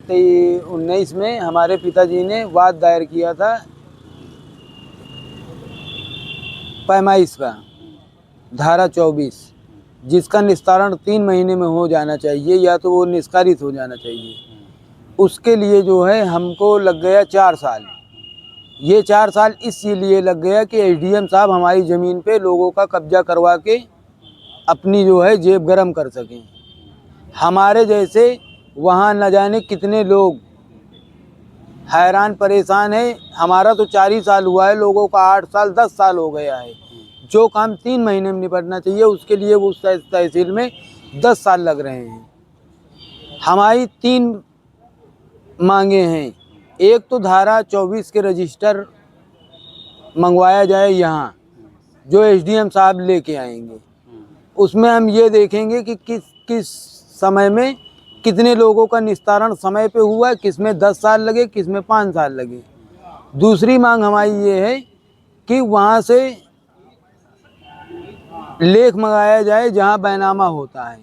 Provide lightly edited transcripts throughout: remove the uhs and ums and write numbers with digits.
2019 में हमारे पिताजी ने वाद दायर किया था पैमाइश का, धारा 24, जिसका निस्तारण 3 महीने में हो जाना चाहिए या तो वो निष्कासित हो जाना चाहिए। उसके लिए जो है हमको लग गया 4 साल। ये 4 साल इसलिए लग गया कि एसडीएम साहब हमारी ज़मीन पे लोगों का कब्जा करवा के अपनी जो है जेब गरम कर सकें। हमारे जैसे वहाँ न जाने कितने लोग हैरान परेशान हैं। हमारा तो 4 ही साल हुआ है, लोगों का 8 साल 10 साल हो गया है। जो काम 3 महीने में निपटना चाहिए उसके लिए उस तहसील में 10 साल लग रहे हैं। हमारी 3 मांगे हैं। एक तो धारा 24 के रजिस्टर मंगवाया जाए यहाँ, जो एसडीएम साहब लेके आएंगे। उसमें हम ये देखेंगे कि किस समय में कितने लोगों का निस्तारण समय पे हुआ, किस में 10 साल लगे, किस में 5 साल लगे। दूसरी मांग हमारी ये है कि वहाँ से लेख मंगाया जाए जहाँ बैनामा होता है,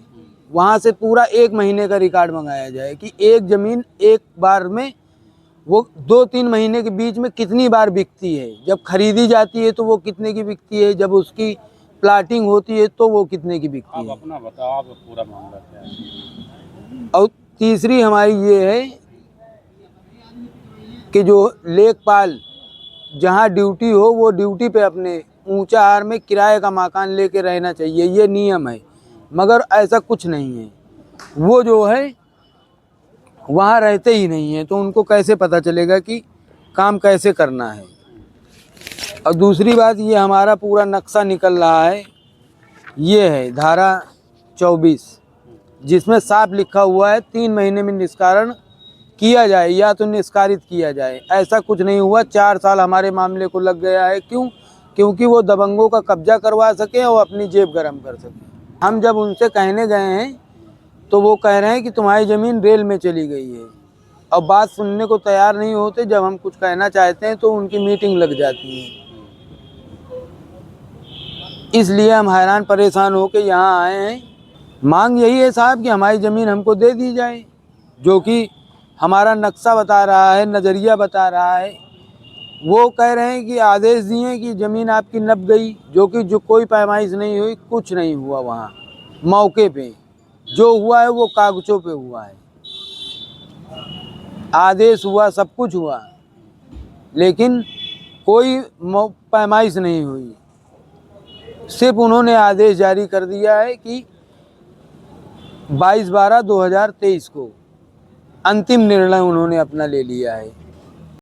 वहाँ से पूरा 1 महीने का रिकॉर्ड मंगाया जाए कि एक ज़मीन एक बार में वो 2-3 महीने के बीच में कितनी बार बिकती है। जब खरीदी जाती है तो वो कितने की बिकती है, जब उसकी प्लाटिंग होती है तो वो कितने की बिकती है। आप अपना बताओ, आप पूरा मामला क्या है। और तीसरी हमारी ये है कि जो लेखपाल जहाँ ड्यूटी हो वो ड्यूटी पे अपने ऊंचा हार में किराए का मकान लेके रहना चाहिए, ये नियम है। मगर ऐसा कुछ नहीं है, वो जो है वहाँ रहते ही नहीं है, तो उनको कैसे पता चलेगा कि काम कैसे करना है। और दूसरी बात, ये हमारा पूरा नक्शा निकल रहा है, ये है धारा 24, जिसमें साफ लिखा हुआ है 3 महीने में निष्कारण किया जाए या तो निष्कासित किया जाए। ऐसा कुछ नहीं हुआ। 4 साल हमारे मामले को लग गया है। क्यों? क्योंकि वो दबंगों का कब्जा करवा सके और अपनी जेब गरम कर सके। हम जब उनसे कहने गए हैं तो वो कह रहे हैं कि तुम्हारी ज़मीन रेल में चली गई है, और बात सुनने को तैयार नहीं होते। जब हम कुछ कहना चाहते हैं तो उनकी मीटिंग लग जाती है। इसलिए हम हैरान परेशान होकर यहाँ आए हैं। मांग यही है साहब कि हमारी ज़मीन हमको दे दी जाए, जो कि हमारा नक्शा बता रहा है, नज़रिया बता रहा है। वो कह रहे हैं कि आदेश दिए कि ज़मीन आपकी नप गई, जो कोई पैमाइश नहीं हुई, कुछ नहीं हुआ। वहाँ मौके पे जो हुआ है वो कागज़ों पे हुआ है, आदेश हुआ, सब कुछ हुआ, लेकिन कोई पैमाइश नहीं हुई। सिर्फ उन्होंने आदेश जारी कर दिया है कि 22/12/2023 को अंतिम निर्णय उन्होंने अपना ले लिया है।